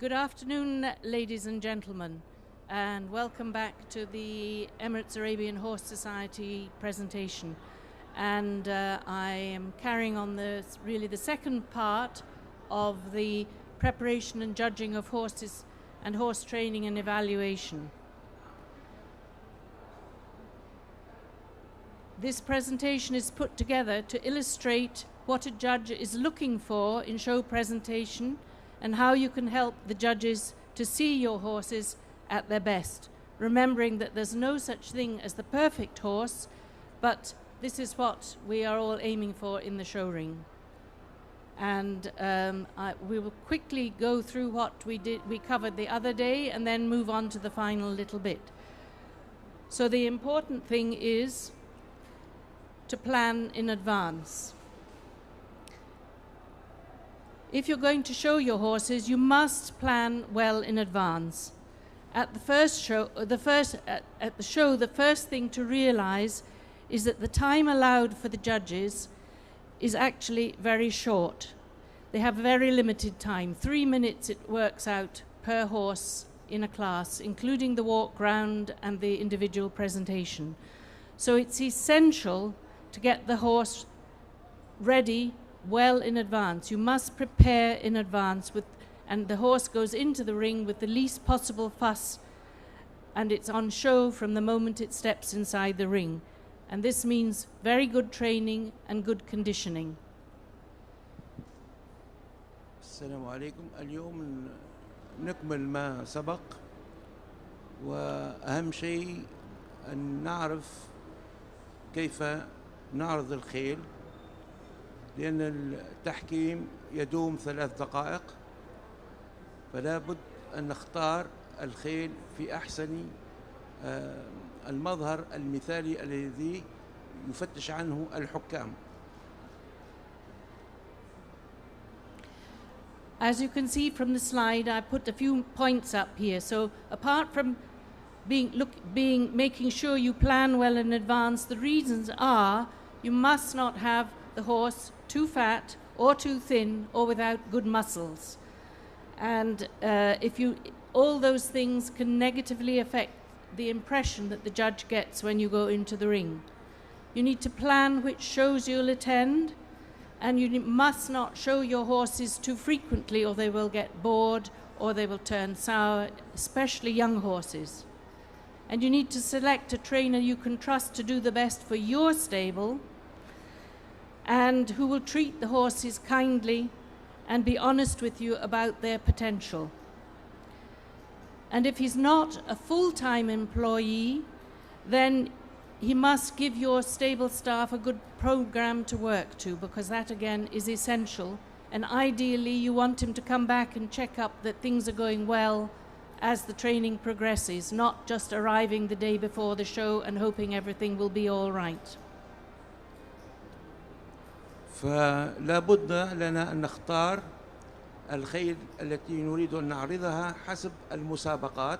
Good afternoon, ladies and gentlemen, and welcome back to the Emirates Arabian Horse Society presentation. And I am carrying on the second part of the preparation and judging of horses and horse training and evaluation. This presentation is put together to illustrate what a judge is looking for in show presentation and how you can help the judges to see your horses at their best, remembering that there's no such thing as the perfect horse, but this is what we are all aiming for in the show ring. And we will quickly go through what we covered the other day and then move on to the final little bit. So the important thing is to plan in advance. If you're going to show your horses, you must plan well in advance. At the first show, the first thing to realize is that the time allowed for the judges is actually very short. They have very limited time. 3 minutes it works out per horse in a class, including the walk round and the individual presentation. So it's essential to get the horse ready well in advance. You must prepare in advance, and the horse goes into the ring with the least possible fuss, and it's on show from the moment it steps inside the ring. And this means very good training and good conditioning. السلام عليكم. اليوم نكمل ما سبق، وأهم شيء أن نعرف كيف نعرض الخيل، لأن التحكيم يدوم 3 دقائق، فلا بد أن نختار الخيل في أحسن المظهر المثالي الذي يفتش عنه الحكام. As you can see from the slide, I put a few points up here. So apart from making sure you plan well in advance, the reasons are you must not have the horse too fat or too thin or without good muscles. And all those things can negatively affect the impression that the judge gets when you go into the ring. You need to plan which shows you'll attend, and you must not show your horses too frequently or they will get bored or they will turn sour, especially young horses. And you need to select a trainer you can trust to do the best for your stable and who will treat the horses kindly and be honest with you about their potential. And if he's not a full-time employee, then he must give your stable staff a good program to work to, because that again is essential. And ideally you want him to come back and check up that things are going well as the training progresses, not just arriving the day before the show and hoping everything will be all right. فلا بد لنا أن نختار الخيل التي نريد أن نعرضها حسب المسابقات،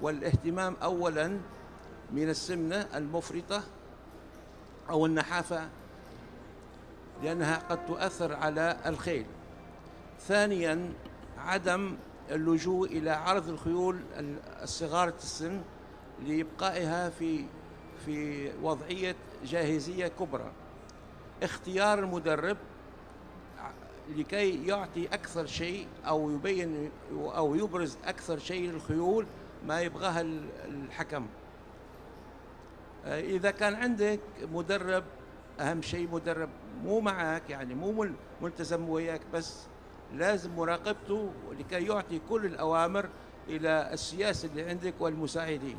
والاهتمام أولاً من السمنة المفرطة أو النحافة، لأنها قد تؤثر على الخيل. ثانياً عدم اللجوء إلى عرض الخيول الصغار السن لإبقائها في وضعية جاهزية كبرى. اختيار المدرب لكي يعطي أكثر شيء أو يبين أو يبرز أكثر شيء للخيول ما يبغاها الحكم. إذا كان عندك مدرب، أهم شيء مدرب مو معك، يعني مو ملتزم وياك، بس لازم مراقبته لكي يعطي كل الأوامر إلى السياسة اللي عندك والمساعدين.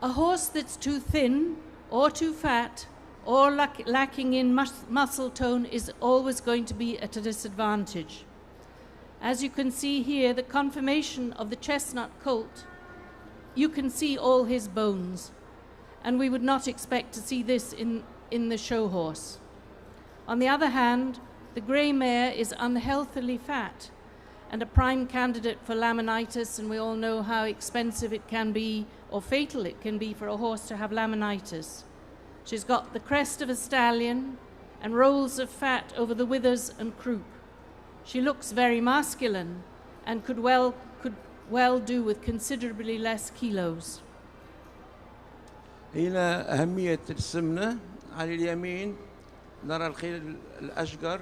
A horse that's too thin or too fat or lacking in muscle tone is always going to be at a disadvantage. As you can see here, the conformation of the chestnut colt, you can see all his bones, and we would not expect to see this in the show horse. On the other hand, the grey mare is unhealthily fat and a prime candidate for laminitis, and we all know how expensive it can be or fatal it can be for a horse to have laminitis. She's got the crest of a stallion, and rolls of fat over the withers and croup. She looks very masculine and could well do with considerably less kilos. هنا أهمية السمنة. على اليمين نرى الخيل الأشقر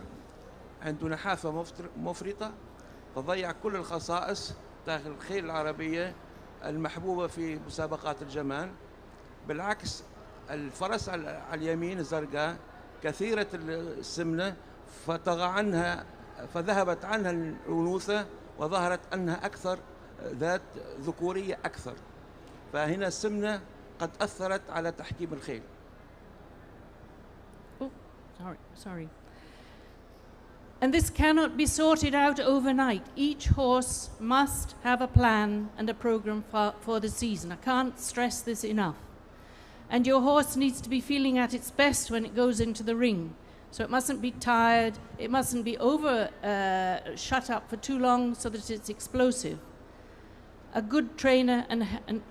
عنده نحافة مفرطة تضيع كل الخصائص داخل الخيل العربية المحبوبة في مسابقات الجمال. بالعكس الفرس على اليمين الزرقاء كثيرة السمنة فذهبت عنها الأنوثة وظهرت أنها أكثر ذات ذكورية أكثر. فهنا السمنة قد أثرت على تحكيم الخيل. Sorry. And this cannot be sorted out overnight. Each horse must have a plan and a program for the season. I can't stress this enough. And your horse needs to be feeling at its best when it goes into the ring. So it mustn't be tired, it mustn't be shut up for too long so that it's explosive. A good trainer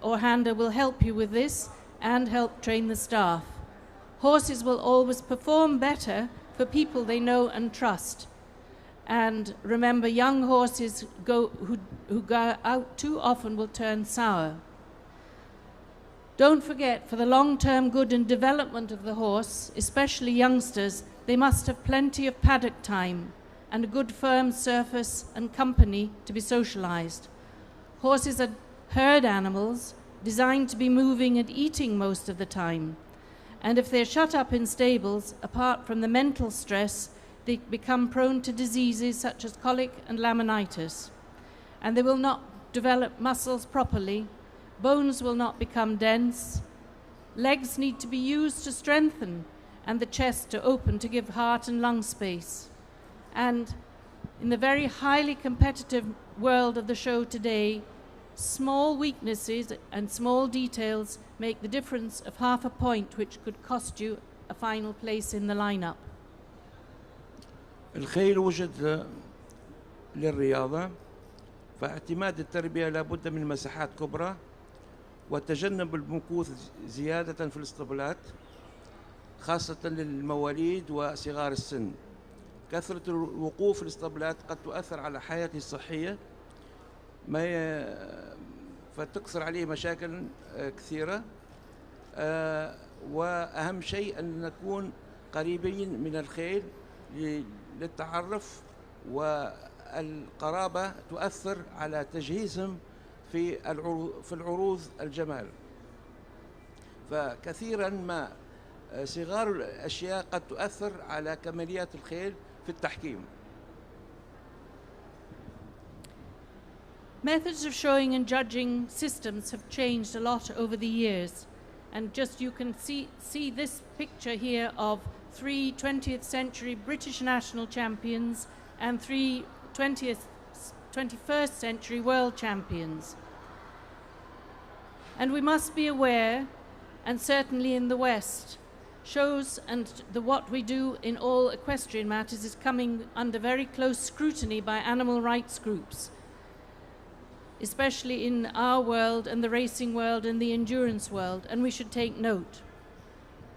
or hander will help you with this and help train the staff. Horses will always perform better for people they know and trust. And remember, young horses who go out too often will turn sour. Don't forget, for the long-term good and development of the horse, especially youngsters, they must have plenty of paddock time and a good firm surface and company to be socialized. Horses are herd animals designed to be moving and eating most of the time. And if they're shut up in stables, apart from the mental stress, they become prone to diseases such as colic and laminitis. And they will not develop muscles properly, bones will not become dense, legs need to be used to strengthen, and the chest to open to give heart and lung space. And in the very highly competitive world of the show today, small weaknesses and small details make the difference of half a point, which could cost you a final place in the lineup. الخيل وجد للرياضة، فاعتماد التربية لابد من مساحات كبرى وتجنب المكوث زيادة في الاسطبلات خاصة للمواليد وصغار السن. كثرة الوقوف في الاسطبلات قد تؤثر على حياته الصحية فتكثر عليه مشاكل كثيرة. وأهم شيء أن نكون قريبين من الخيل للتعرف، والقرابة تؤثر على تجهيزهم في العروض الجمال. فكثيرا ما صغار الأشياء قد تؤثر على كماليات الخيل في التحكيم. Methods of showing and judging systems have changed a lot over the years, and just you can see this picture here of 3 20th century British national champions and 3 21st century world champions. And we must be aware, and certainly in the West, shows and what we do in all equestrian matters is coming under very close scrutiny by animal rights groups, especially in our world and the racing world and the endurance world, and we should take note.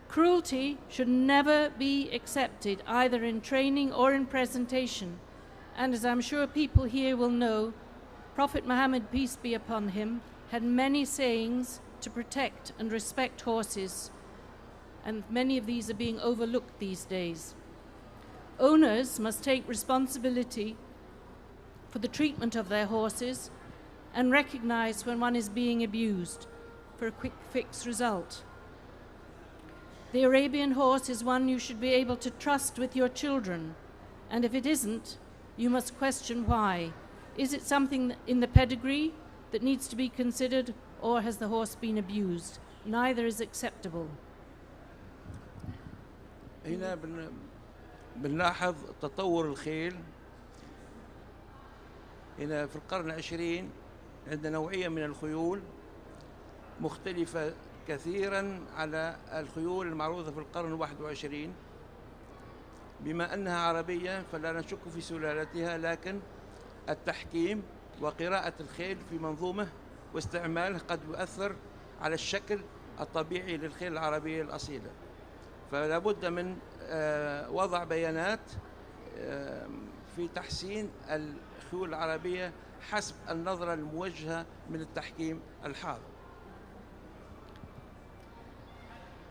Cruelty should never be accepted, either in training or in presentation, and as I'm sure people here will know, Prophet Muhammad, peace be upon him, had many sayings to protect and respect horses, and many of these are being overlooked these days. Owners must take responsibility for the treatment of their horses and recognize when one is being abused for a quick fix result. The Arabian horse is one you should be able to trust with your children, and if it isn't, you must question why. Is it something in the pedigree that needs to be considered, or has the horse been abused? Neither is acceptable. هنا بنلاحظ تطور الخيل. هنا في القرن العشرين عندنا نوعية من الخيول مختلفة كثيرا على الخيول المعروضة في القرن الواحد وعشرين. بما أنها عربية فلا نشك في سلالتها، لكن التحكيم وقراءة الخيل في منظومه واستعماله قد يؤثر على الشكل الطبيعي للخيل العربية الأصيلة. فلا بد من وضع بيانات في تحسين الخيول العربية حسب النظرة الموجهة من التحكيم الحاضر.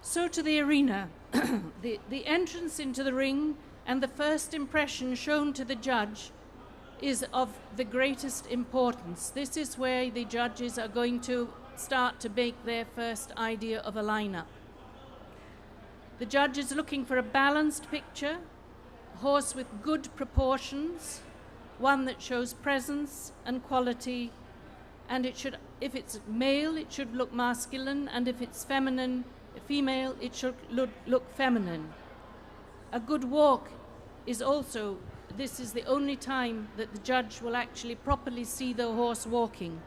So to the arena, the entrance into the ring and the first impression shown to the judge is of the greatest importance. This is where the judges are going to start to make their first idea of a lineup. The judge is looking for a balanced picture, a horse with good proportions, one that shows presence and quality, and it should, if it's male, it should look masculine, and if it's female, it should look feminine. A good walk is also, this is the only time that the judge will actually properly see the horse walking.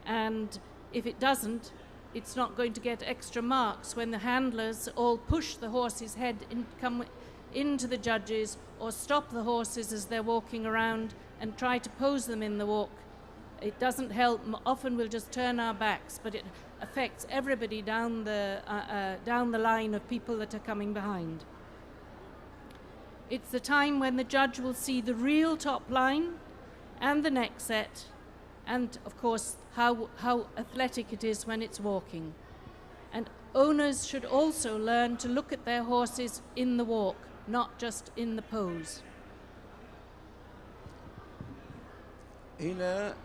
And if it doesn't, it's not going to get extra marks when the handlers all push the horse's head come into the judges or stop the horses as they're walking around and try to pose them in the walk. It doesn't help. Often we'll just turn our backs, but it affects everybody down the line of people that are coming behind. It's the time when the judge will see the real top line and the neck set, and of course how athletic it is when it's walking. And owners should also learn to look at their horses in the walk, not just in the pose. هنا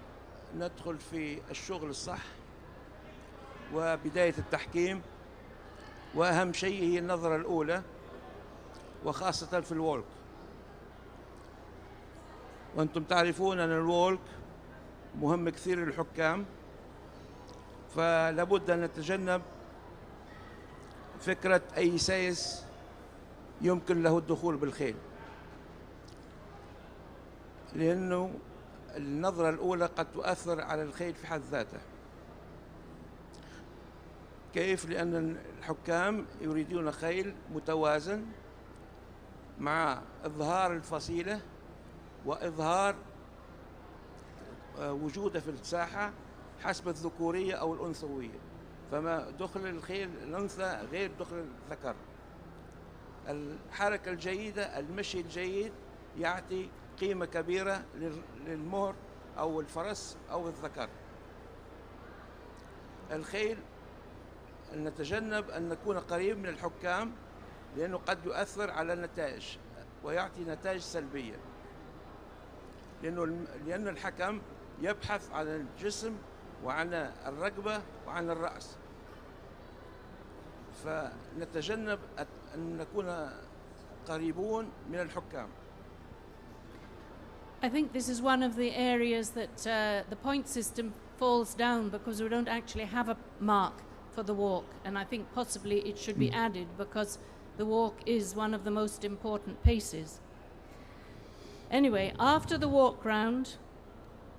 ندخل في الشغل الصح وبداية التحكيم، وأهم شيء هي النظرة الأولى وخاصة في الوولك. وأنتم تعرفون أن الوولك مهم كثير للحكام، فلابد أن نتجنب فكرة أي سايس يمكن له الدخول بالخيل، لأنه النظرة الأولى قد تؤثر على الخيل في حد ذاته. كيف؟ لأن الحكام يريدون خيل متوازن مع إظهار الفصيلة وإظهار وجوده في الساحة حسب الذكورية أو الأنثوية. فما دخل الخيل الأنثى غير دخل الذكر. الحركة الجيدة، المشي الجيد يعطي قيمة كبيرة للمهر أو الفرس أو الذكر. الخيل نتجنب أن نكون قريب من الحكام لأنه قد يؤثر على النتائج ويعطي نتائج سلبية، لأن الحكم يبحث عن الجسم وعن الرقبة وعن الرأس، فنتجنب أن نكون قريبون من الحكام. I think this is one of the areas that the point system falls down because we don't actually have a mark for the walk, and I think possibly it should be added because the walk is one of the most important paces. Anyway, after the walk round,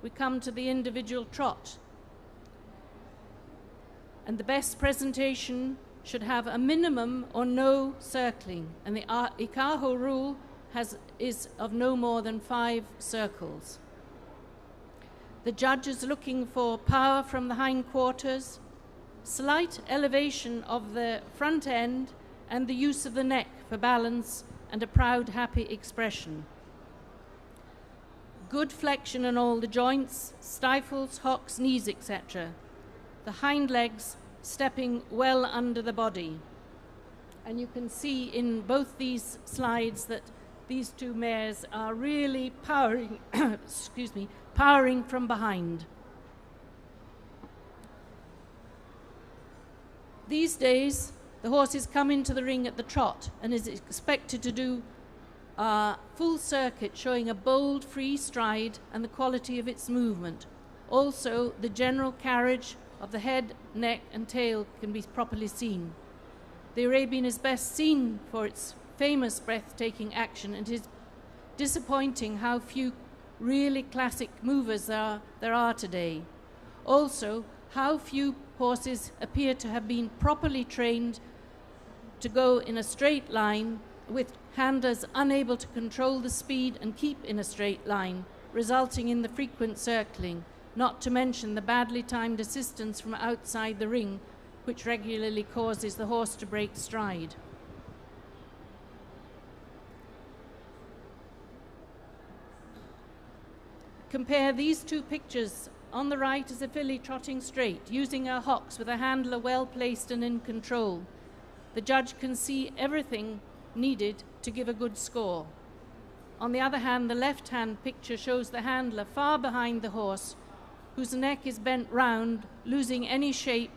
we come to the individual trot. And the best presentation should have a minimum or no circling, and the ECAHO rule is of no more than 5 circles. The judge is looking for power from the hindquarters, slight elevation of the front end, and the use of the neck for balance and a proud, happy expression. Good flexion in all the joints, stifles, hocks, knees, etc. The hind legs stepping well under the body. And you can see in both these slides that these two mares are really powering, powering from behind. These days, the horses come into the ring at the trot and is expected to do a full circuit showing a bold, free stride and the quality of its movement. Also, the general carriage of the head, neck and tail can be properly seen. The Arabian is best seen for its famous breathtaking action, and it is disappointing how few really classic movers there are today. Also, how few horses appear to have been properly trained to go in a straight line, with handlers unable to control the speed and keep in a straight line, resulting in the frequent circling, not to mention the badly timed assistance from outside the ring, which regularly causes the horse to break stride. compare these two pictures. On the right is a filly trotting straight, using her hocks with a handler well placed and in control. The judge can see everything needed to give a good score. On the other hand, the left-hand picture shows the handler far behind the horse, whose neck is bent round, losing any shape,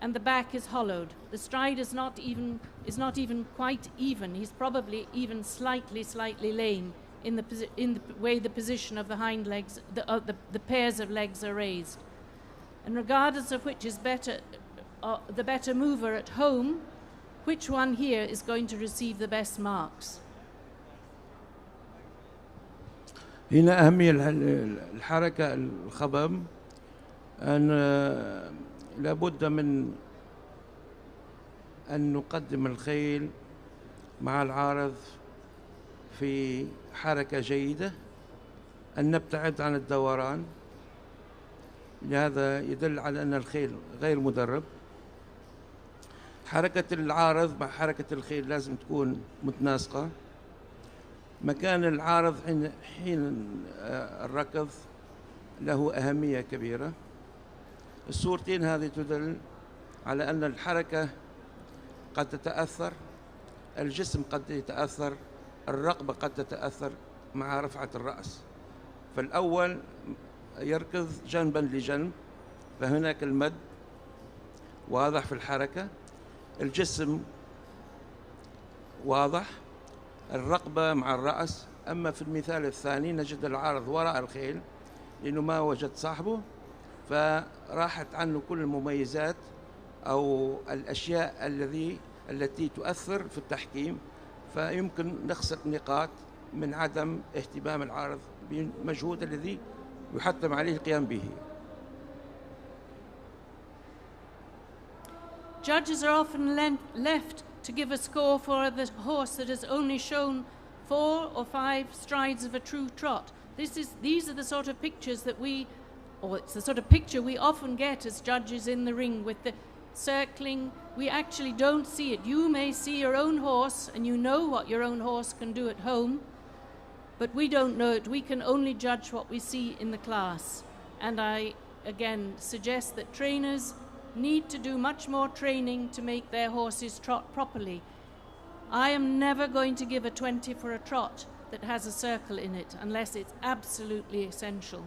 and the back is hollowed. The stride is not even quite even. He's probably even slightly lame in the way the position of the hind legs, the pairs of legs are raised. And regardless of which is better, the better mover at home, which one here is going to receive the best marks? هنا أهمية الحركة الخبم أن لابد من أن نقدم الخيل مع العارض في حركة جيدة، أن نبتعد عن الدوران، لهذا يدل على أن الخيل غير مدرب. حركة العارض مع حركة الخيل لازم تكون متناسقة. مكان العارض حين الركض له أهمية كبيرة. الصورتين هذه تدل على أن الحركة قد تتأثر، الجسم قد يتأثر، الرقبة قد تتأثر مع رفعة الرأس. فالأول يركض جنبا لجنب، فهناك المد واضح في الحركة، الجسم واضح، الرقبة مع الرأس. أما في المثال الثاني نجد العارض وراء الخيل لأنه ما وجد صاحبه، فراحت عنه كل المميزات أو الأشياء التي تؤثر في التحكيم، فيمكن نخسر نقاط من عدم اهتمام العارض بالمجهود الذي يحتم عليه القيام به. Judges are often left to give a score for the horse that has only shown 4 or 5 strides of a true trot. These are the sort of pictures that it's the sort of picture we often get as judges in the ring with the circling. We actually don't see it. You may see your own horse and you know what your own horse can do at home, but we don't know it. We can only judge what we see in the class. And I again suggest that trainers need to do much more training to make their horses trot properly. I am never going to give a 20 for a trot that has a circle in it unless it's absolutely essential.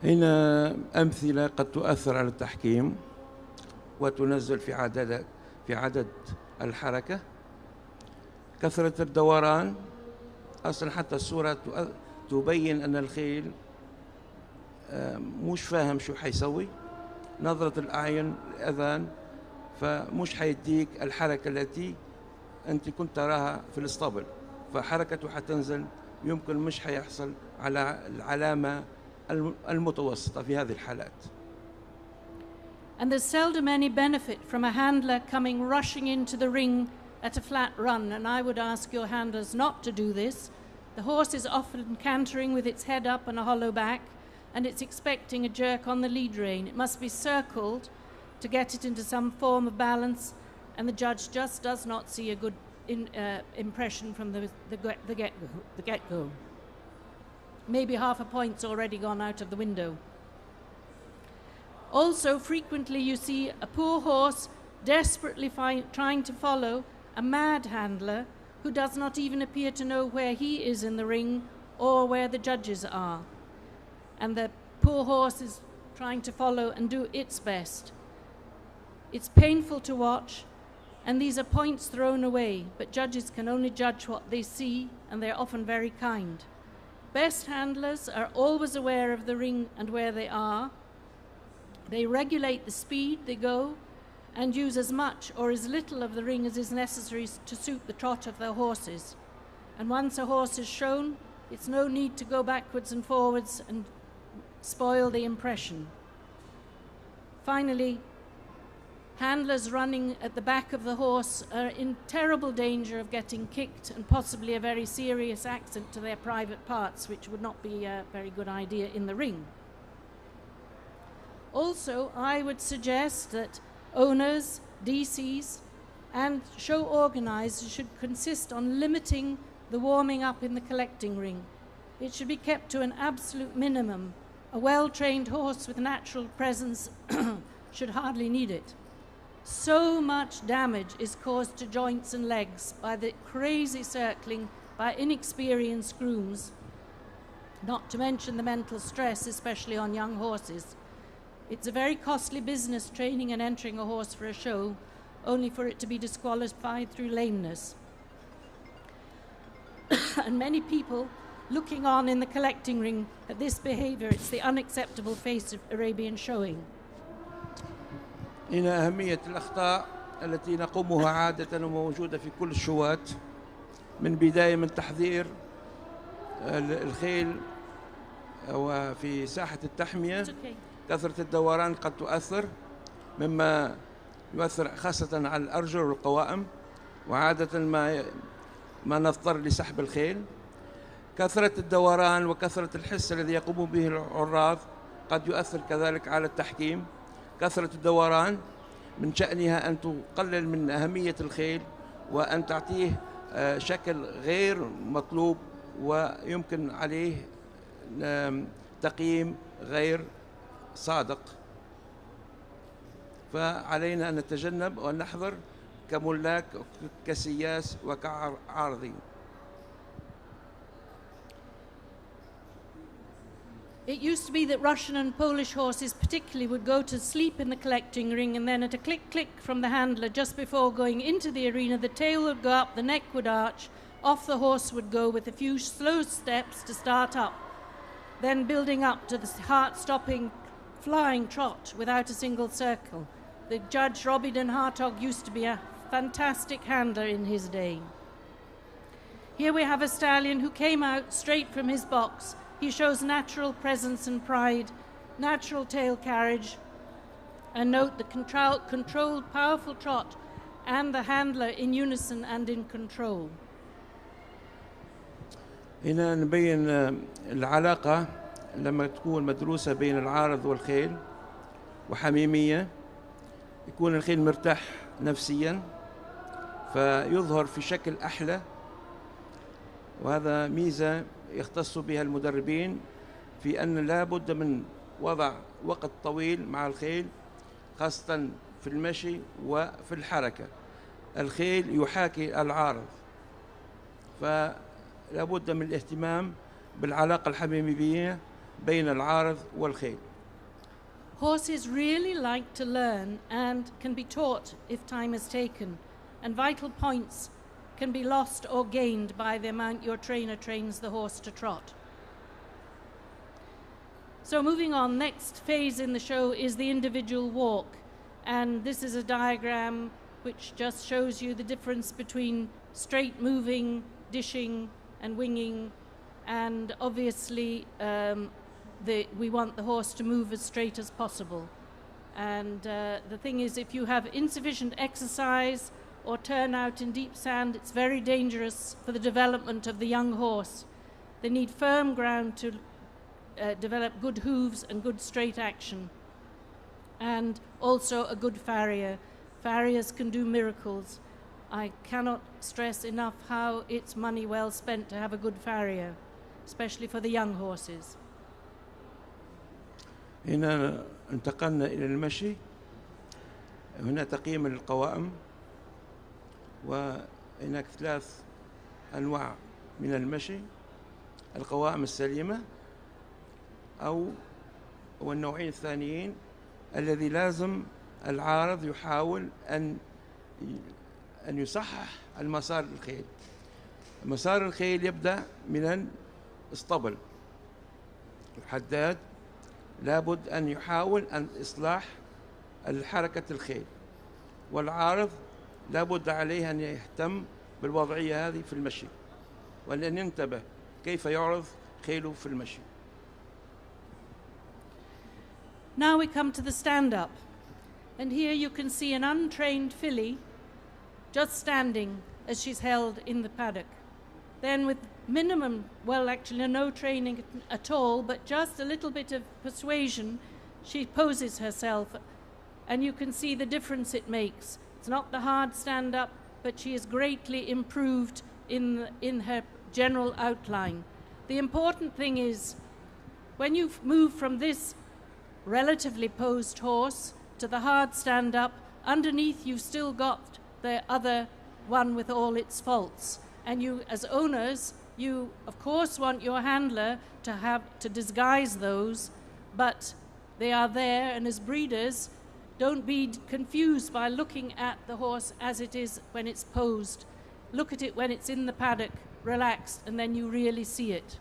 هنا أمثلة قد تؤثر على التحكيم وتنزل في عدد الحركة. كثرة الدوران، أصلا حتى الصورة تبين أن الخيل مش فاهم شو حيسوي. نظرة الأعين، الأذان، فمش حيديك الحركة التي أنت كنت تراها في الاسطبل، فحركته حتنزل، يمكن مش حيحصل على العلامة المتوسطة في هذه الحالات. And there's seldom any benefit from a handler coming rushing into the ring at a flat run, and I would ask your handlers not to do this. The horse is often cantering with its head up and a hollow back, and it's expecting a jerk on the lead rein. It must be circled to get it into some form of balance, and the judge just does not see a good impression from the get-go. Maybe half a point's already gone out of the window. Also, frequently you see a poor horse desperately trying to follow a mad handler who does not even appear to know where he is in the ring or where the judges are. And the poor horse is trying to follow and do its best. It's painful to watch, and these are points thrown away, but judges can only judge what they see, and they're often very kind. Best handlers are always aware of the ring and where they are. They regulate the speed they go and use as much or as little of the ring as is necessary to suit the trot of their horses. And once a horse is shown, it's no need to go backwards and forwards and spoil the impression. Finally, handlers running at the back of the horse are in terrible danger of getting kicked and possibly a very serious accident to their private parts, which would not be a very good idea in the ring. Also, I would suggest that owners, DCs, and show organisers should consist on limiting the warming up in the collecting ring. It should be kept to an absolute minimum. A well-trained horse with natural presence should hardly need it. So much damage is caused to joints and legs by the crazy circling by inexperienced grooms, not to mention the mental stress, especially on young horses. It's a very costly business training and entering a horse for a show, only for it to be disqualified through lameness. And many people looking on in the collecting ring at this behavior, it's the unacceptable face of Arabian showing. هنا أهمية الأخطاء التي نقومها عادة وموجودة في كل الشوات، من بداية من تحذير الخيل وفي ساحة التحمية. كثرة الدوران قد تؤثر، مما يؤثر خاصة على الأرجل والقوائم، وعادة ما نضطر لسحب الخيل. كثرة الدوران وكثرة الحس الذي يقوم به العراض قد يؤثر كذلك على التحكيم. كثرة الدوران من شأنها أن تقلل من أهمية الخيل وأن تعطيه شكل غير مطلوب ويمكن عليه تقييم غير صادق. فعلينا أن نتجنب وأن نحذر كملاك كسياس وكعارضي. It used to be that Russian and Polish horses particularly would go to sleep in the collecting ring, and then at a click from the handler just before going into the arena, the tail would go up, the neck would arch, off the horse would go with a few slow steps to start up, then building up to the heart-stopping flying trot without a single circle. The judge Robbie den Hartog used to be a fantastic handler in his day. Here we have a stallion who came out straight from his box. He shows natural presence and pride, natural tail carriage, and note the controlled, powerful trot and the handler in unison and in control. هنا نبين العلاقة لما تكون مدروسة بين العارض والخيل وحميمية، يكون الخيل مرتاح نفسيا فيظهر في شكل أحلى، وهذا ميزة يختص بها المدربين في أن لا بد من وضع وقت طويل مع الخيل، خاصة في المشي وفي الحركة. الخيل يحاكي العارض، فلا بد من الاهتمام بالعلاقة الحميمية بين العارض والخيل. Horses really like to learn and can be taught if time is taken, and vital points can be lost or gained by the amount your trainer trains the horse to trot. So moving on, next phase in the show is the individual walk, and this is a diagram which just shows you the difference between straight moving, dishing and winging, and obviously we want the horse to move as straight as possible. And the thing is, if you have insufficient exercise or turn out in deep sand, it's very dangerous for the development of the young horse. They need firm ground to develop good hooves and good straight action, and also a good farrier. Farriers can do miracles. I cannot stress enough how it's money well spent to have a good farrier, especially for the young horses. هنا انتقلنا إلى المشي. هنا تقييم القوائم، وهناك 3 أنواع من المشي: القوائم السليمة والنوعين الثانيين الذي لازم العارض يحاول أن يصحح المسار الخيل. مسار الخيل يبدأ من الاسطبل. الحداد لابد أن يحاول أن إصلاح حركة الخيل، والعارض لابد عليه أن يهتم بالوضعية هذه في المشي، وأن ينتبه كيف يعرض خيله في المشي. Now we come to the stand-up, and here you can see an untrained filly just standing as she's held in the paddock. Then with minimum, well actually no training at all, but just a little bit of persuasion, she poses herself, and you can see the difference it makes. It's not the hard stand-up, but she is greatly improved in her general outline. The important thing is when you move from this relatively posed horse to the hard stand-up, underneath you've still got the other one with all its faults. And you, as owners, you of course want your handler to disguise those, but they are there, and as breeders, don't be confused by looking at the horse as it is when it's posed. Look at it when it's in the paddock, relaxed, and then you really see it.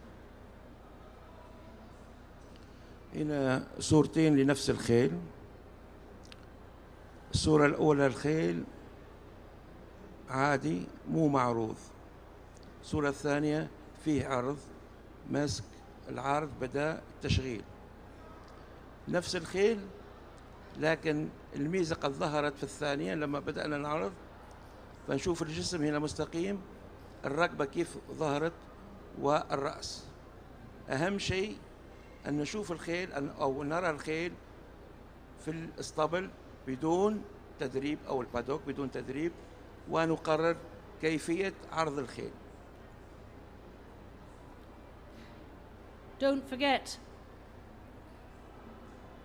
هنا صورتين لنفس الخيل. الصورة الأولى الخيل عادي مو معروض. الصورة الثانية فيه عرض ماسك العرض بدأ التشغيل. نفس الخيل لكن الميزة قد ظهرت في الثانية لما بدأنا العرض، فنشوف الجسم هنا مستقيم، الركبة كيف ظهرت والرأس. أهم شيء أن نشوف الخيل أو نرى الخيل في الاسطبل بدون تدريب أو البادوك بدون تدريب، ونقرر كيفية عرض الخيل. Don't forget,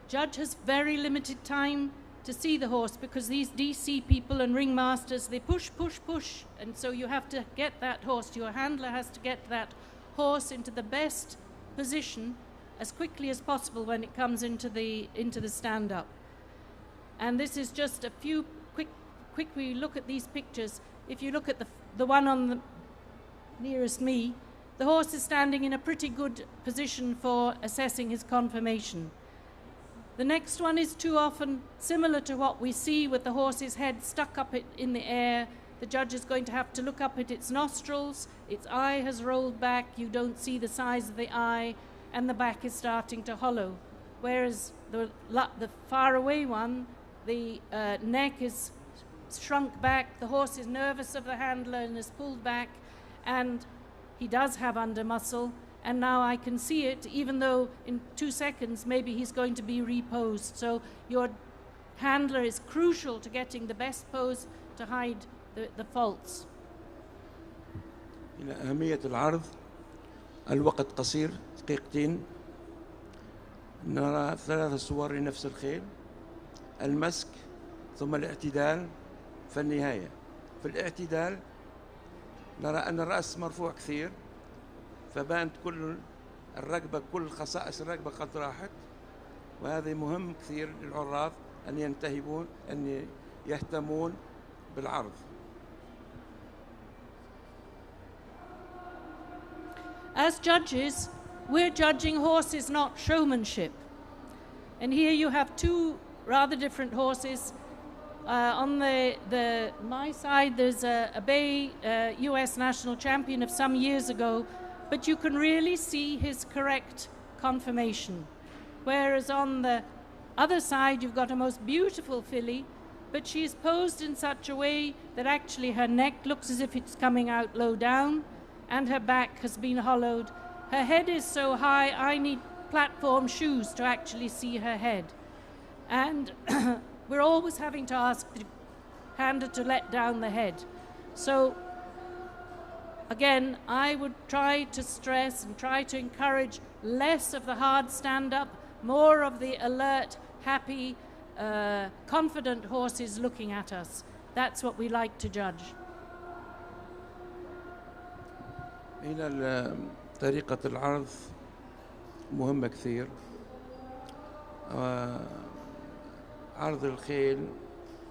judge has very limited time to see the horse because these DC people and ringmasters, they push, push, push, and so you have to get that horse. Your handler has to get that horse into the best position as quickly as possible when it comes into the stand-up. And this is just a few quick we look at these pictures. If you look at the one on the nearest me, the horse is standing in a pretty good position for assessing his conformation. The next one is too often similar to what we see with the horse's head stuck up in the air. The judge is going to have to look up at its nostrils, its eye has rolled back, you don't see the size of the eye, and the back is starting to hollow. Whereas the far away one, the neck is shrunk back, the horse is nervous of the handler and is pulled back, and he does have under muscle, and now I can see it, even though in 2 seconds maybe he's going to be reposed. So your handler is crucial to getting the best pose to hide the faults. إلى أهمية العرض، الوقت قصير دقيقتين، نرى 3 صور لنفس الخيل، المسك ثم الاعتدال في النهاية. في الاعتدال نرى أن الرأس مرفوع كثير، فبانت كل الركبة، كل خصائص الركبة قد راحت، وهذا مهم كثير للعراض أن يهتمون بالعرض. As judges, we're judging horses, not showmanship. And here you have 2 rather different horses. On my side, there's a bay US national champion of some years ago, but you can really see his correct conformation. Whereas on the other side, you've got a most beautiful filly, but she's posed in such a way that actually her neck looks as if it's coming out low down, and her back has been hollowed. Her head is so high, I need platform shoes to actually see her head. And we're always having to ask the handler to let down the head. So again, I would try to stress and try to encourage less of the hard stand-up, more of the alert, happy, confident horses looking at us. That's what we like to judge. هنا طريقة العرض مهمة كثير. عرض الخيل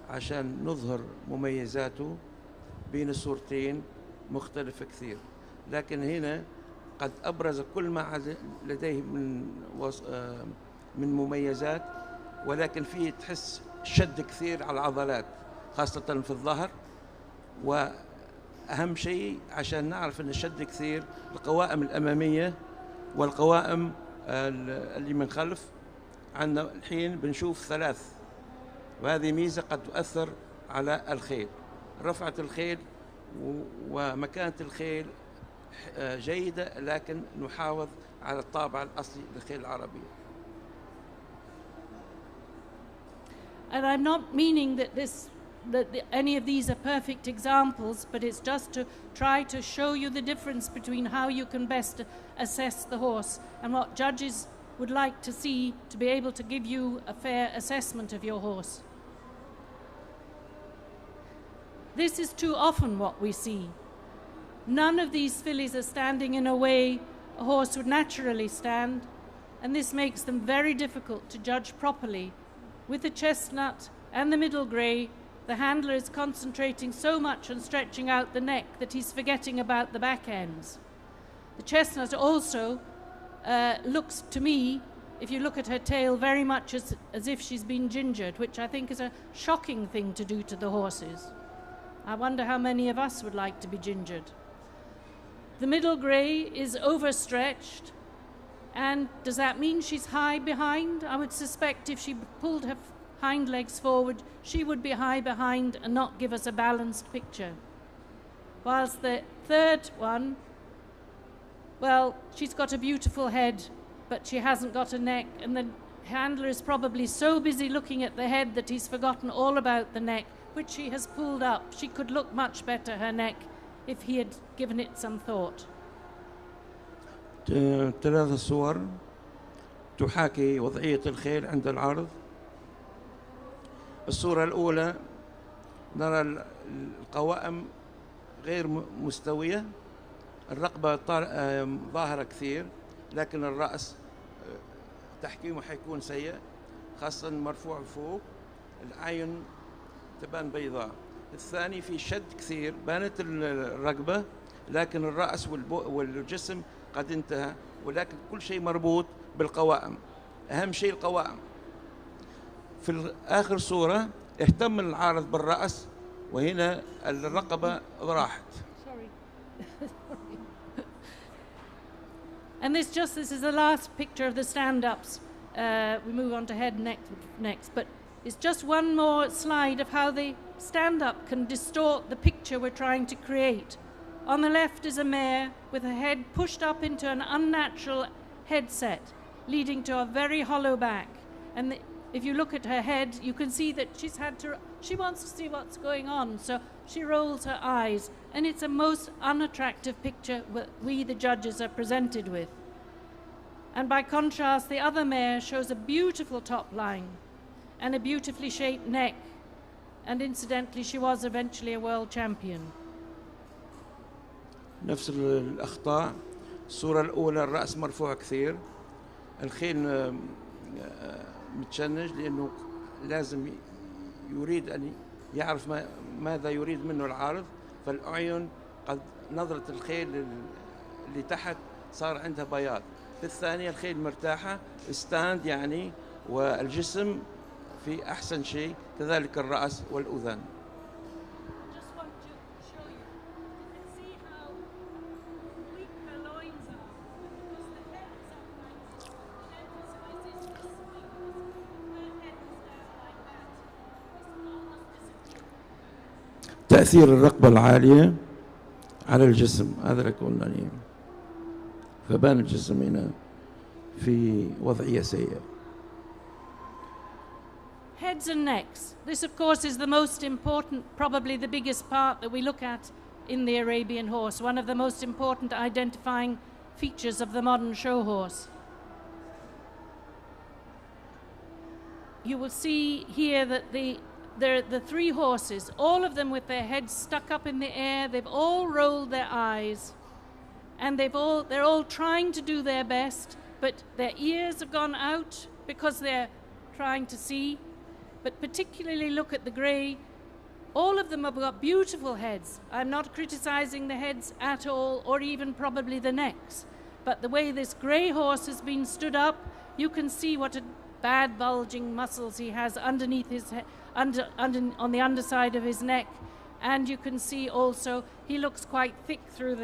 عشان نظهر مميزاته بين الصورتين مختلف كثير، لكن هنا قد أبرز كل ما لديه من مميزات، ولكن فيه تحس شد كثير على العضلات خاصة في الظهر. وأهم شيء عشان نعرف أن الشد كثير القوائم الأمامية والقوائم اللي من خلف. عندنا الحين بنشوف 3، وهذه ميزة قد تؤثر على الخيل. رفعة الخيل ومكانة الخيل جيدة، لكن نحافظ على الطابع الأصلي للخيل العربية. And I'm not meaning that this that any of these are perfect examples, but it's just to try to show you the difference between how you can best assess the horse and what judges would like to see to be able to give you a fair assessment of your horse. This is too often what we see. None of these fillies are standing in a way a horse would naturally stand, and this makes them very difficult to judge properly. With the chestnut and the middle grey, the handler is concentrating so much on stretching out the neck that he's forgetting about the back ends. The chestnut also looks to me, if you look at her tail, very much as if she's been gingered, which I think is a shocking thing to do to the horses. I wonder how many of us would like to be gingered. The middle grey is overstretched, and does that mean she's high behind? I would suspect if she pulled her hind legs forward, she would be high behind and not give us a balanced picture. Whilst the third one, well, she's got a beautiful head, but she hasn't got a neck, and the handler is probably so busy looking at the head that he's forgotten all about the neck, which she has pulled up. She could look much better, her neck, if he had given it some thought. 3 صور تحاكي وضعية الخيل عند العرض. الصورة الأولى نرى القوائم غير مستوية، الرقبة ظاهرة كثير، لكن الرأس تحكيمه حيكون سيء، خاصة مرفوع فوق، العين تبان بيضاء. الثاني في شد كثير، بانت الرقبة لكن الرأس والجسم قد انتهى، ولكن كل شيء مربوط بالقوائم. أهم شيء القوائم. في آخر صورة اهتم العارض بالرأس، وهنا الرقبة راحت. And this is the last picture of the stand-ups. We move on to head next, but it's just one more slide of how the stand-up can distort the picture we're trying to create. On the left is a mare with her head pushed up into an unnatural headset, leading to a very hollow back. And if you look at her head, you can see that she wants to see what's going on, so she rolls her eyes, and it's a most unattractive picture we, the judges, are presented with. And by contrast, the other mare shows a beautiful top line and a beautifully shaped neck, and incidentally, she was eventually a world champion. نفس الأخطاء. الصورة الأولى الرأس مرفوع كثير، الخيل متشنج لأنه لازم يريد أن يعرف ماذا يريد منه العارض، فالأعين قد نظرة الخيل اللي تحت صار عندها بياض. في الثانية الخيل مرتاحة، ستاند يعني، والجسم في أحسن شيء، كذلك الرأس والأذن. تأثير الرقبة العالية على الجسم، هذا اللي قلنا يعني، فبان الجسم هنا في وضعية سيئة. Heads and necks. This, of course, is the most important, probably the biggest part that we look at in the Arabian horse, one of the most important identifying features of the modern show horse. You will see here that the 3 horses, all of them with their heads stuck up in the air, they've all rolled their eyes, and they're all trying to do their best, but their ears have gone out because they're trying to see. But particularly look at the grey, all of them have got beautiful heads. I'm not criticizing the heads at all, or even probably the necks, but the way this grey horse has been stood up, you can see what a bad bulging muscles he has underneath his head, on the underside of his neck, and you can see also he looks quite thick through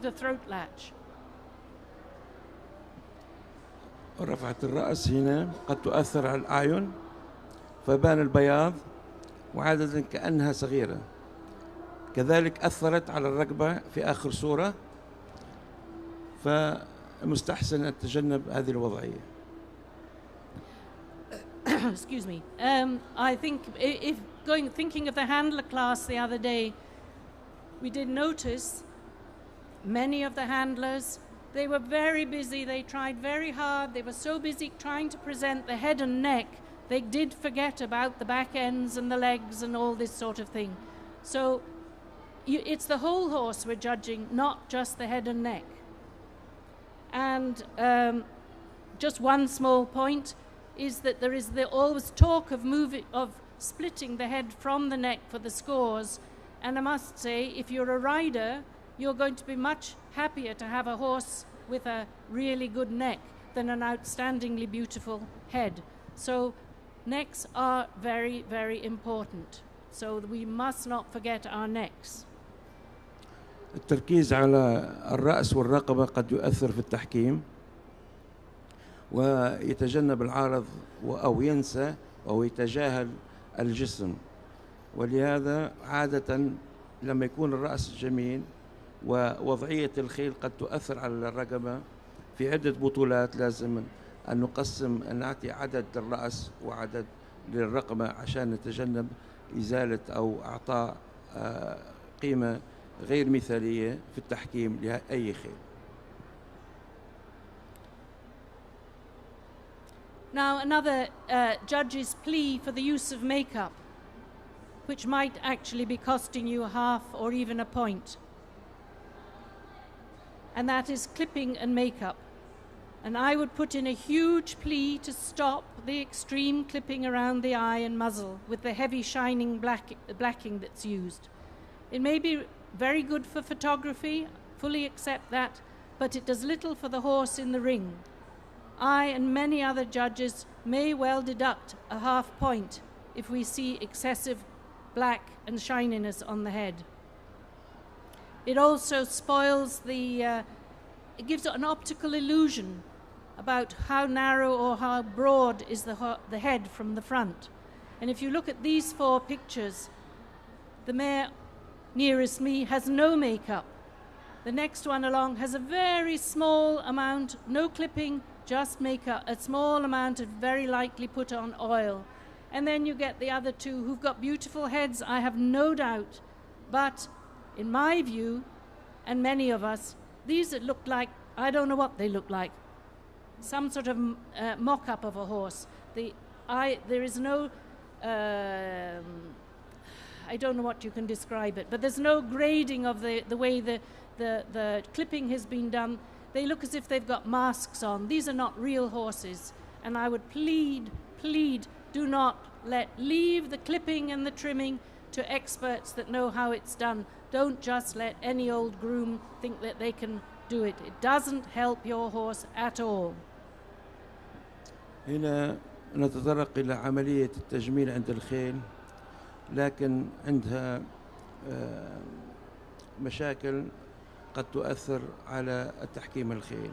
the throat latch. رفعة الرأس هنا قد تؤثر على الأعين، فبان البياض، وعادة كأنها صغيرة. كذلك أثرت على الرقبة في آخر صورة، فمستحسن أن تتجنب هذه الوضعية. Excuse me. I think thinking of the handler class the other day, we did notice many of the handlers, they were very busy, they tried very hard, they were so busy trying to present the head and neck, they did forget about the back ends and the legs and all this sort of thing. So it's the whole horse we're judging, not just the head and neck. And just one small point is that there is always talk of splitting the head from the neck for the scores. And I must say, if you're a rider, you're going to be much happier to have a horse with a really good neck than an outstandingly beautiful head. So necks are very, very important. So we must not forget our necks. التركيز على الرأس والرقبة قد يؤثر في التحكيم ويتجنب العارض أو ينسى أو يتجاهل الجسم، ولهذا عادة لما يكون الرأس جميل ووضعية الخيل قد تؤثر على الرقبة. في عدة بطولات لازم أن نعطي عدد للرأس وعدد للرقبة عشان نتجنب إزالة أو إعطاء قيمة غير مثالية في التحكيم لأي خيل. Now another judge's plea for the use of makeup, which might actually be costing you a half or even a point. And that is clipping and makeup. And I would put in a huge plea to stop the extreme clipping around the eye and muzzle with the heavy shining blacking that's used. It may be very good for photography, fully accept that, but it does little for the horse in the ring. I and many other judges may well deduct a half point if we see excessive black and shininess on the head. It also spoils it gives an optical illusion about how narrow or how broad is the head from the front. And if you look at these four pictures, the mare nearest me has no makeup. The next one along has a very small amount, no clipping, just makeup, a small amount of very likely put on oil. And then you get the other two who've got beautiful heads, I have no doubt. But in my view, and many of us, these that look like, I don't know what they look like, some sort of mock-up of a horse. There is no, I don't know what you can describe it, but there's no grading of the way the clipping has been done. They look as if they've got masks on. These are not real horses. And I would plead, do not leave the clipping and the trimming to experts that know how it's done. Don't just let any old groom think that they can do it. It doesn't help your horse at all. هنا نتطرق إلى عملية التجميل عند الخيل، لكن عندها مشاكل قد تؤثر على التحكيم الخيل.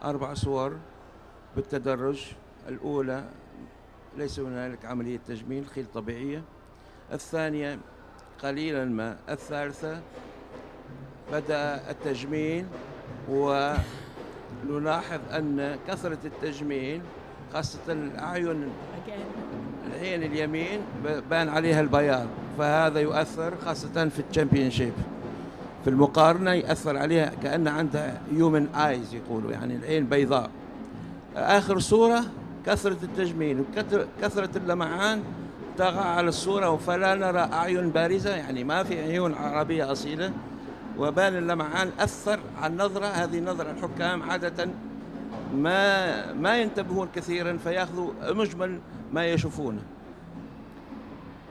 4 صور بالتدرج. الأولى ليس هنالك عملية تجميل، خيل طبيعية. الثانية قليلا ما. الثالثة بدأ التجميل، ونلاحظ أن كثرة التجميل خاصة العين اليمين بان عليها البياض، فهذا يؤثر خاصة في الشامبيونشيب. في المقارنة يأثر عليها كأن عندها human eyes يقولوا، يعني العين بيضاء. آخر صورة كثرة التجميل وكثرة اللمعان طغى على الصورة، فلا نرى أعين بارزة، يعني ما في عيون عربية أصيلة، وبان اللمعان أثر على النظرة. هذه نظرة الحكام عادة ما ينتبهون كثيرا فيأخذوا مجمل ما يشوفونه.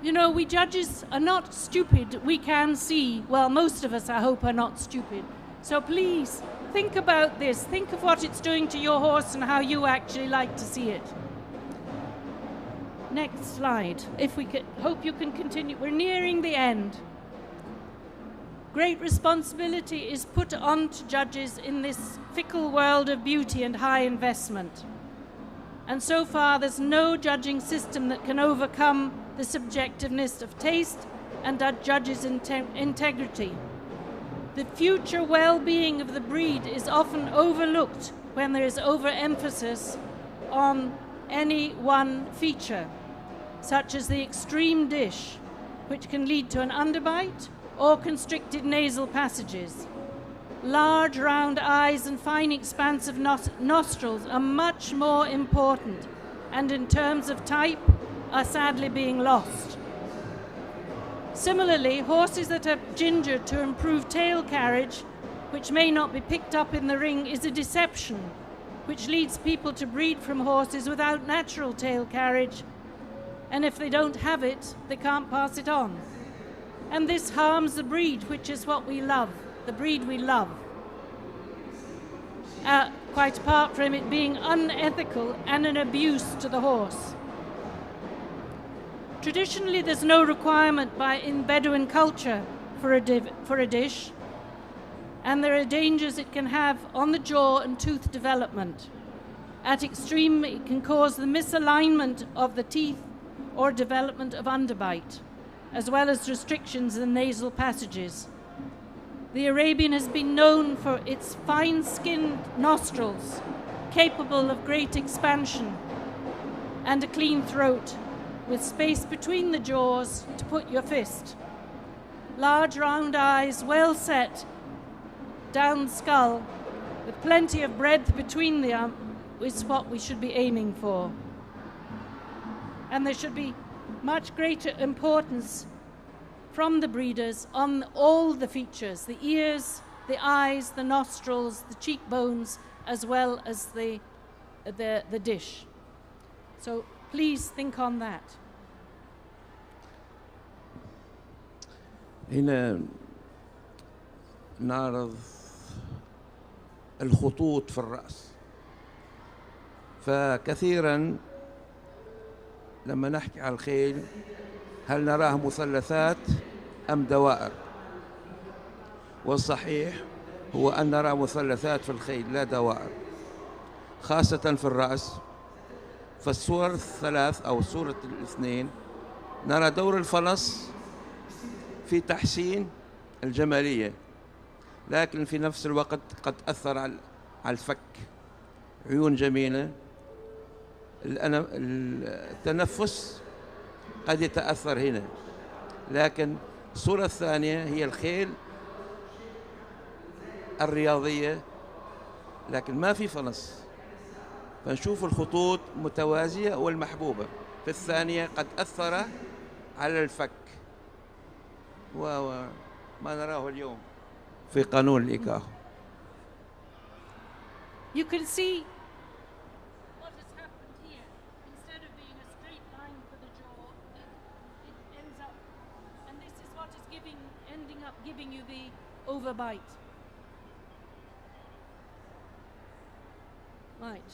You know, we judges are not stupid. We can see, well, most of us, I hope, are not stupid. So please, think about this. Think of what it's doing to your horse and how you actually like to see it. Next slide. If we could, hope you can continue. We're nearing the end. Great responsibility is put on to judges in this fickle world of beauty and high investment. And so far, there's no judging system that can overcome the subjectiveness of taste and judges' integrity. The future well-being of the breed is often overlooked when there is overemphasis on any one feature, such as the extreme dish, which can lead to an underbite or constricted nasal passages. Large round eyes and fine expansive nostrils are much more important, and in terms of type are sadly being lost. Similarly, horses that are gingered to improve tail carriage, which may not be picked up in the ring, is a deception, which leads people to breed from horses without natural tail carriage, and if they don't have it, they can't pass it on. And this harms the breed, which is what we love, the breed we love. Quite apart from it being unethical and an abuse to the horse. Traditionally, there's no requirement in Bedouin culture for a dish, and there are dangers it can have on the jaw and tooth development. At extreme, it can cause the misalignment of the teeth or development of underbite, as well as restrictions in nasal passages. The Arabian has been known for its fine-skinned nostrils, capable of great expansion, and a clean throat, with space between the jaws to put your fist. Large round eyes, well set, down skull, with plenty of breadth between them, is what we should be aiming for. And there should be much greater importance from the breeders on all the features, the ears, the eyes, the nostrils, the cheekbones, as well as the dish. So please think on that. هنا نعرض الخطوط في الرأس. فكثيرا لما نحكي على الخيل هل نراه مثلثات أم دوائر؟ والصحيح هو أن نرى مثلثات في الخيل لا دوائر، خاصة في الرأس. فالصور الثلاث أو صورة الاثنين نرى دور الفلس في تحسين الجمالية، لكن في نفس الوقت قد أثر على الفك. عيون جميلة، التنفس قد يتأثر هنا، لكن الصورة الثانية هي الخيل الرياضية لكن ما في فلس، فنشوف الخطوط متوازية والمحبوبة. في الثانية قد أثر على الفك، وما نراه اليوم في قانون الإيكاهو. You can see what has happened here. Instead of being a straight line for the jaw, it ends up, and this is what is ending up giving you the overbite. Right.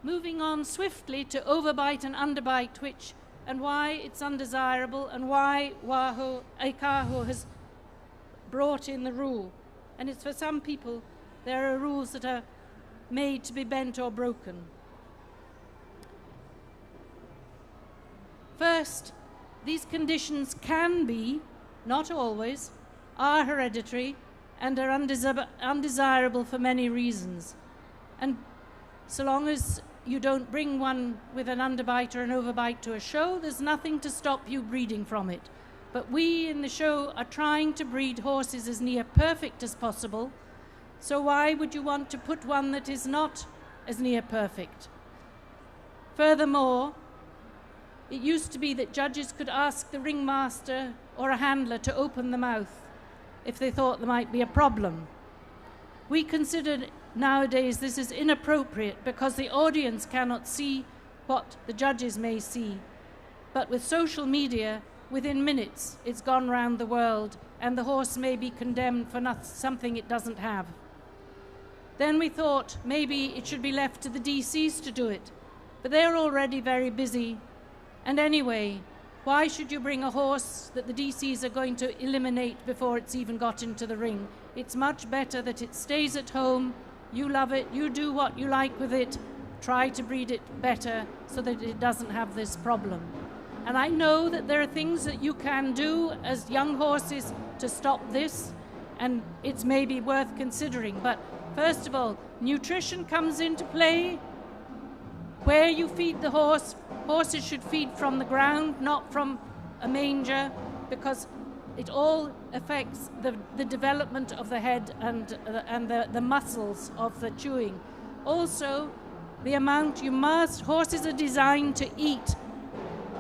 Moving on swiftly to overbite and underbite, and why it's undesirable, and why ECAHO has brought in the rule. And it's for some people, there are rules that are made to be bent or broken. First, these conditions can be, not always, are hereditary and are undesirable for many reasons. And so long as you don't bring one with an underbite or an overbite to a show, there's nothing to stop you breeding from it. But we in the show are trying to breed horses as near perfect as possible, so why would you want to put one that is not as near perfect? Furthermore, it used to be that judges could ask the ringmaster or a handler to open the mouth if they thought there might be a problem. We consider nowadays this is inappropriate because the audience cannot see what the judges may see. But with social media, within minutes it's gone round the world and the horse may be condemned for something it doesn't have. Then we thought maybe it should be left to the DCs to do it, but they're already very busy. And anyway, why should you bring a horse that the DCs are going to eliminate before it's even got into the ring? It's much better that it stays at home, you love it, you do what you like with it, try to breed it better so that it doesn't have this problem. And I know that there are things that you can do as young horses to stop this, and it's maybe worth considering. But first of all, nutrition comes into play. Where you feed the horse, horses should feed from the ground, not from a manger. because it all affects the development of the head and the muscles of the chewing. Also, the amount horses are designed to eat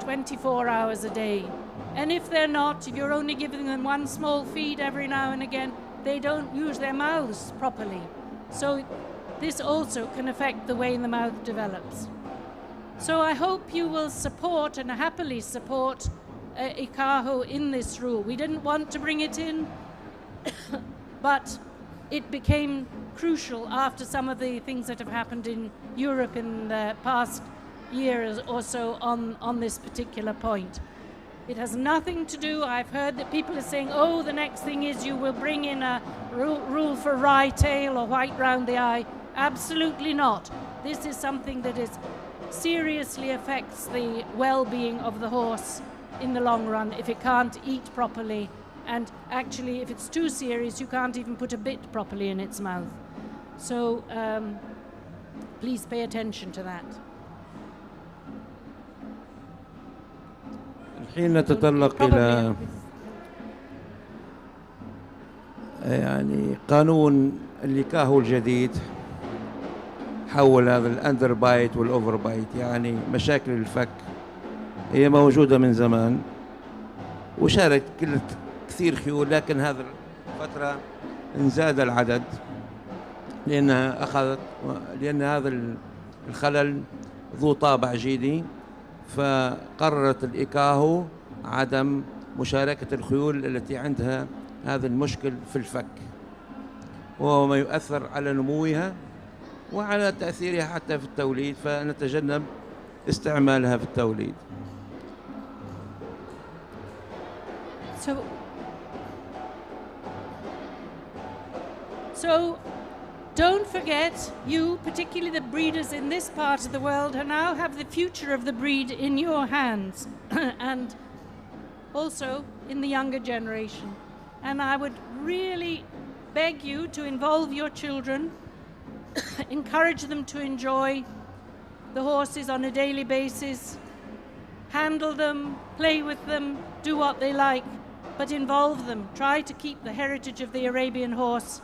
24 hours a day. And if they're not, if you're only giving them one small feed every now and again, they don't use their mouths properly. So this also can affect the way the mouth develops. So I hope you will support and happily support ECAHO in this rule. We didn't want to bring it in, but it became crucial after some of the things that have happened in Europe in the past year or so on this particular point. It has nothing to do, I've heard that people are saying, oh, the next thing is you will bring in a rule for wry tail or white round the eye. Absolutely not. This is something that seriously affects the well-being of the horse in the long run if it can't eat properly, and actually if it's too serious you can't even put a bit properly in its mouth. So please pay attention to that. الحين نتطرق إلى يعني قانون الإيكاهو الجديد حول هذا الأندر بايت والأوفر بايت، يعني مشاكل الفك هي موجودة من زمان وشارك كثير خيول، لكن هذه الفترة انزاد العدد لأن هذا الخلل ذو طابع جيني، فقررت الإيكاهو عدم مشاركة الخيول التي عندها هذا المشكل في الفك، وهو ما يؤثر على نموها وعلى تأثيرها حتى في التوليد، فنتجنب استعمالها في التوليد. So don't forget, you, particularly the breeders in this part of the world, now have the future of the breed in your hands and also in the younger generation. And I would really beg you to involve your children, encourage them to enjoy the horses on a daily basis, handle them, play with them, do what they like, but involve them. Try to keep the heritage of the Arabian horse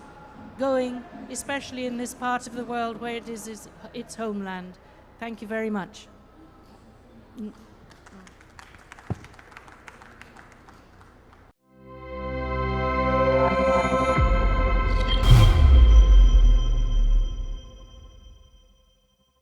going, especially in this part of the world where it is its homeland. Thank you very much.